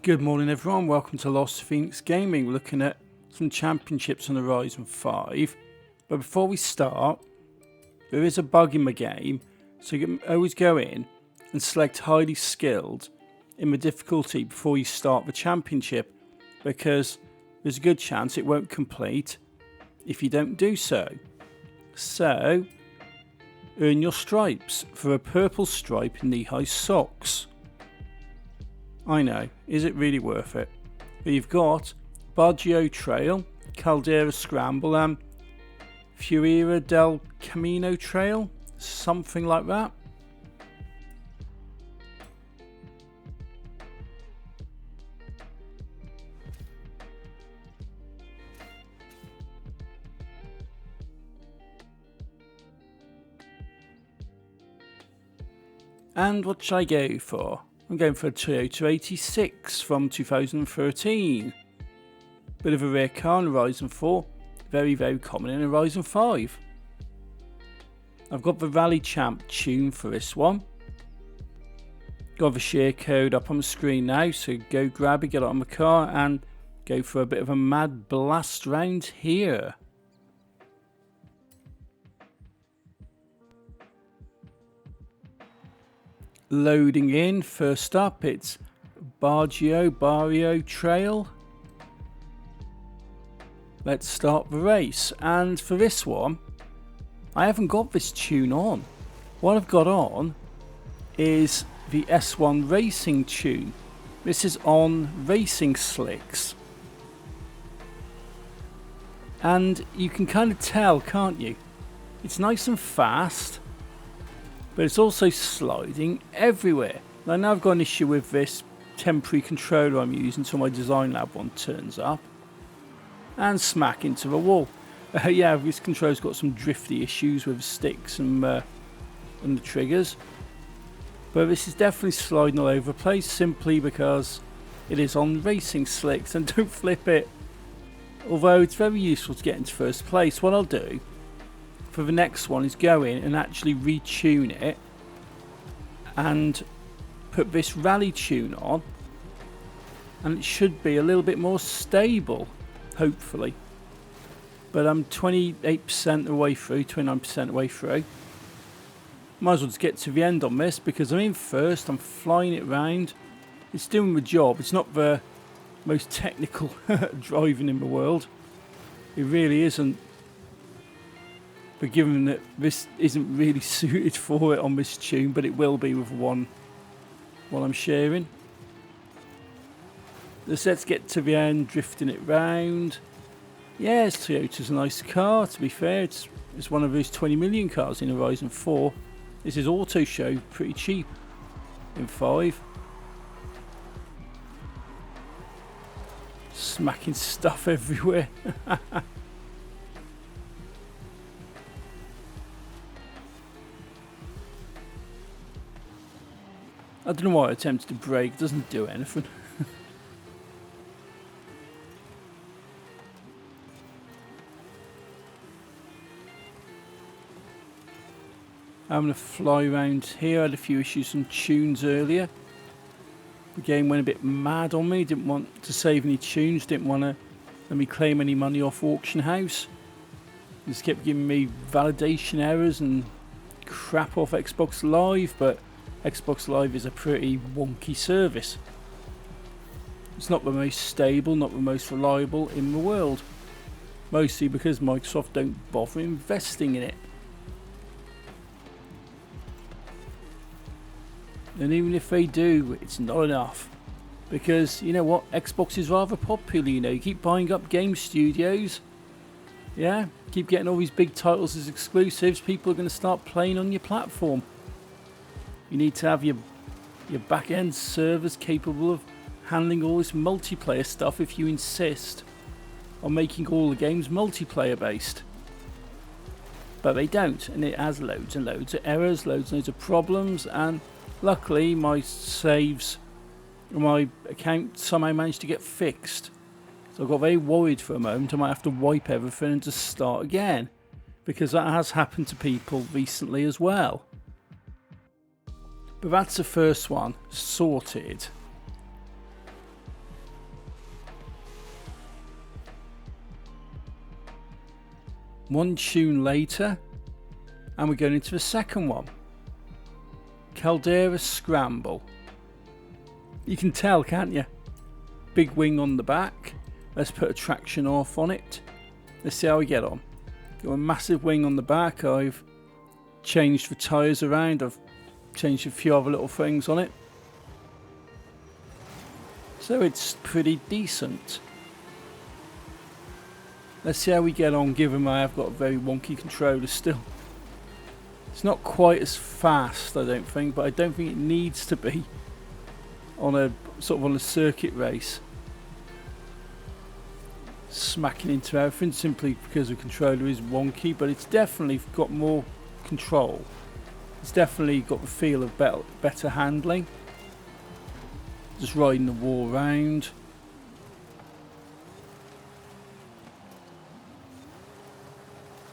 Good morning everyone, welcome to Lost Phoenix Gaming. We're looking at some championships on Horizon 5. But before we start, there is a bug in the game, so you can always go in and select highly skilled in the difficulty before you start the championship, because there's a good chance it won't complete if you don't do so. So, earn your stripes for a purple stripe in knee-high socks. I know, is it really worth it? But you've got Bajio Trail, Caldera Scramble and Fuera del Camino Trail, something like that. And what should I go for? I'm going for a Toyota 86 from 2013. Bit of a rare car in Horizon 4. Very, very common in Horizon 5. I've got the Rally Champ tune for this one. Got the share code up on the screen now, so go grab it, get it on the car and go for a bit of a mad blast round here. Loading in, first up it's Bajio Trail. Let's start the race, and for this one I haven't got this tune on. What I've got on is the S1 racing tune. This is on racing slicks, and you can kind of tell, can't you? It's nice and fast, but it's also sliding everywhere. Now, I know I've got an issue with this temporary controller I'm using until my Design Lab one turns up, and smack into the wall. Yeah, this controller's got some drifty issues with the sticks and the triggers, but this is definitely sliding all over the place simply because it is on racing slicks. And don't flip it, although it's very useful to get into first place. What I'll do for the next one is go in and actually retune it and put this rally tune on, and it should be a little bit more stable, hopefully. But I'm 28% of the way through, 29% of the way through. Might as well just get to the end on this because I'm in first, I'm flying it round. It's doing the job. It's not the most technical driving in the world. It really isn't. But given that this isn't really suited for it on this tune, but it will be with one while I'm sharing. Let's get to the end, drifting it round. Yes, Toyota's a nice car, to be fair. It's one of those 20 million cars in Horizon 4. This is auto show, pretty cheap in 5. Smacking stuff everywhere. I don't know why I attempted to brake, it doesn't do anything. I'm going to fly around here. I had a few issues with tunes earlier. The game went a bit mad on me, didn't want to save any tunes, didn't want to let me claim any money off Auction House. Just kept giving me validation errors and crap off Xbox Live, but Xbox Live is a pretty wonky service. It's not the most stable, not the most reliable in the world. Mostly because Microsoft don't bother investing in it. And even if they do, it's not enough. Because, you know what, Xbox is rather popular, you know. You keep buying up game studios. Yeah, keep getting all these big titles as exclusives. People are going to start playing on your platform. You need to have your back-end servers capable of handling all this multiplayer stuff if you insist on making all the games multiplayer based. But they don't, and it has loads and loads of errors, loads and loads of problems, and luckily my saves, my account somehow managed to get fixed. So I got very worried for a moment I might have to wipe everything and just start again, because that has happened to people recently as well. But that's the first one sorted. One tune later, and we're going into the second one. Caldera Scramble. You can tell, can't you? Big wing on the back. Let's put a traction off on it. Let's see how we get on. Got a massive wing on the back. I've changed the tyres around. I've changed a few other little things on it. So it's pretty decent. Let's see how we get on, given I have got a very wonky controller still. It's not quite as fast, I don't think, but I don't think it needs to be on a sort of on a circuit race. Smacking into everything simply because the controller is wonky, but it's definitely got more control. It's definitely got the feel of better handling. Just riding the wall round.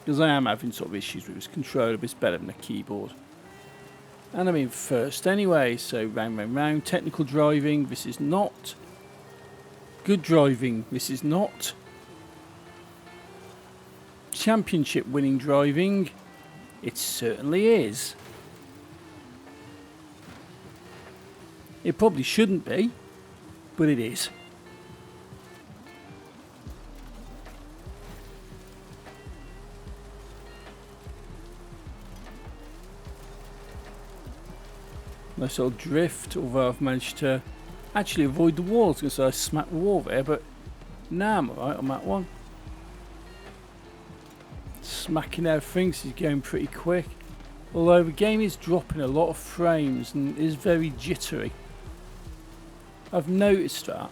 Because I am having sort of issues with this controller, but it's better than a keyboard. And I'm in first anyway, so round, round, round. Technical driving, this is not. Good driving, this is not. Championship winning driving, it certainly is. It probably shouldn't be, but it is. Nice little drift, although I've managed to actually avoid the walls because I smacked the wall there, but now I'm alright on that one. Smacking everything, so he's going pretty quick. Although the game is dropping a lot of frames and is very jittery. I've noticed that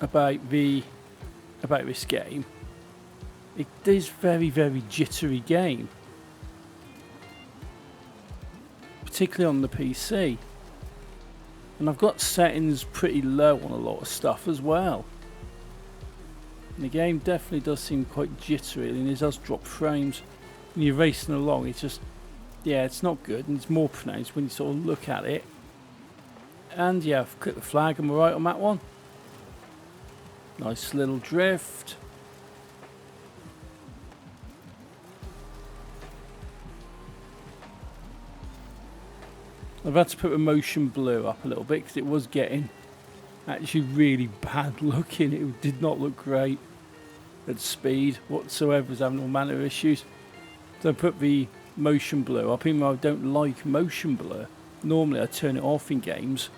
about this game. It is very, very jittery game. Particularly on the PC. And I've got settings pretty low on a lot of stuff as well. And the game definitely does seem quite jittery and it does drop frames. When you're racing along, it's just, yeah, it's not good, and it's more pronounced when you sort of look at it. And yeah, I've clicked the flag, am I right on that one? Nice little drift. I've had to put the motion blur up a little bit because it was getting actually really bad looking. It did not look great at speed whatsoever. I was having all manner of issues. So I put the motion blur up, even though I don't like motion blur. Normally I turn it off in games.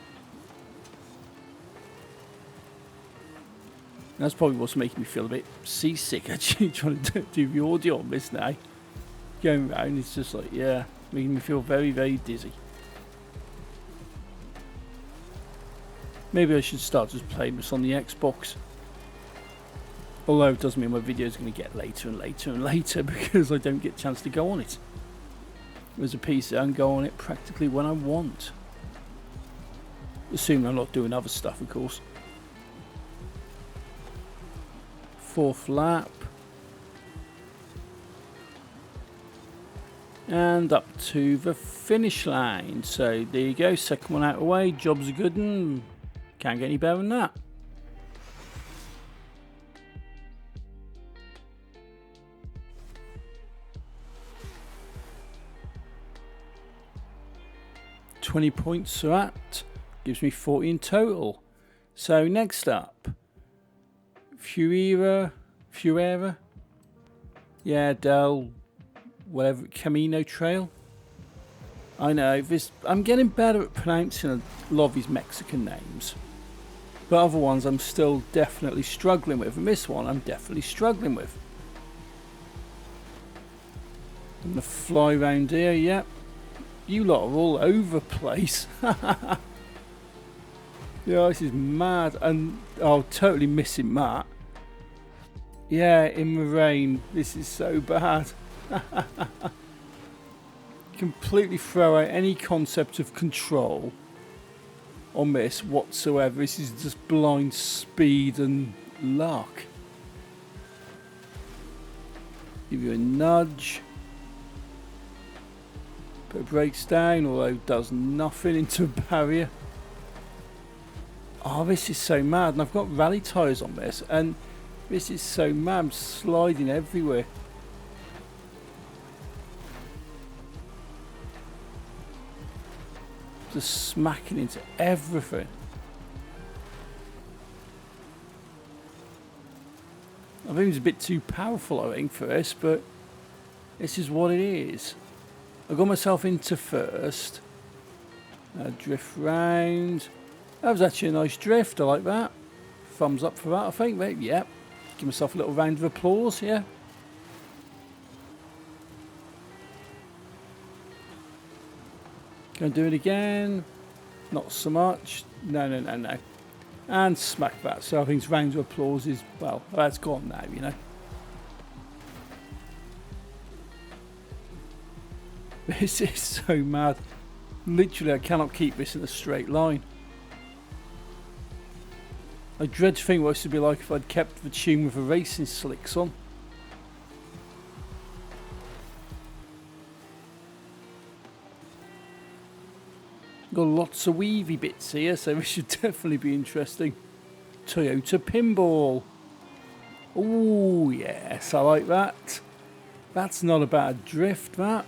And that's probably what's making me feel a bit seasick actually, trying to do the audio on this now. Going around, it's just like, yeah, making me feel very, very dizzy. Maybe I should start just playing this on the Xbox. Although it doesn't mean my video is going to get later and later and later because I don't get a chance to go on it. There's a PC, I can go on it practically when I want. Assuming I'm not doing other stuff, of course. Fourth lap. And up to the finish line. So there you go, second one out of the way, job's a good one. Can't get any better than that. $20 points for that. Gives me 40 in total. So next up, Fuera. Yeah, whatever, Camino Trail. I know, I'm getting better at pronouncing a lot of these Mexican names. But other ones I'm still definitely struggling with. And this one I'm definitely struggling with. I'm going to fly around here, yep. You lot are all over the place. Yeah, this is mad. And oh, totally missing that. Yeah, in the rain. This is so bad. Completely throw out any concept of control on this whatsoever. This is just blind speed and luck. Give you a nudge. Put brakes down, although it does nothing into a barrier. Oh, this is so mad. And I've got rally tyres on this, and this is so mad. I'm sliding everywhere. Just smacking into everything. I think it was a bit too powerful, I think, for this, but this is what it is. I got myself into first. Drift round. That was actually a nice drift, I like that. Thumbs up for that, I think, mate. Yep. Give myself a little round of applause, yeah. Gonna do it again. Not so much. No. And smack that. So I think round of applause is, well, that's gone now, you know. This is so mad. Literally, I cannot keep this in a straight line. I dread to think what this would be like if I'd kept the tune with the racing slicks on. Got lots of weavy bits here, so this should definitely be interesting. Toyota Pinball. Oh yes, I like that. That's not a bad drift, that.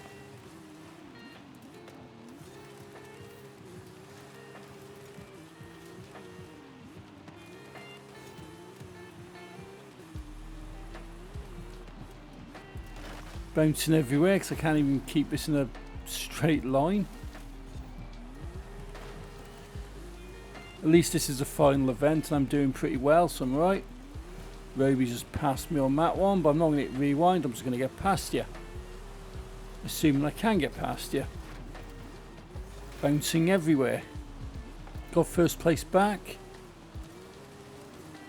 Bouncing everywhere because I can't even keep this in a straight line. At least this is a final event and I'm doing pretty well, so I'm right. Roby just passed me on that one, but I'm not going to hit rewind, I'm just going to get past you. Assuming I can get past you. Bouncing everywhere. Got first place back.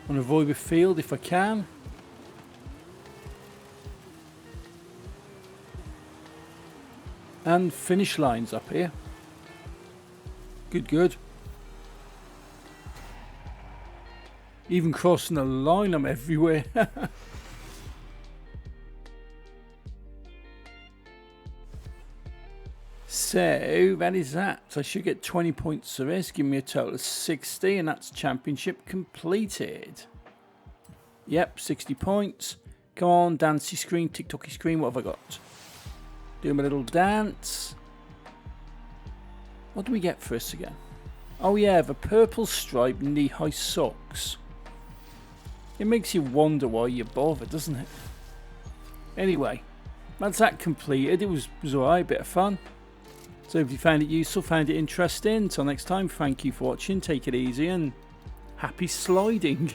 On a avoid the field if I can. And finish lines up here. Good. Even crossing the line, I'm everywhere. So that is that. So I should get 20 points for this, give me a total of 60, and that's championship completed. Yep, 60 points. Come on, dancey screen, TikToky screen, what have I got? Doing my little dance. What do we get for this again? Oh yeah, the purple striped knee-high socks. It makes you wonder why you bother, doesn't it? Anyway, that's that completed. It was alright, bit of fun. So if you found it useful, found it interesting, until next time, thank you for watching, take it easy and happy sliding.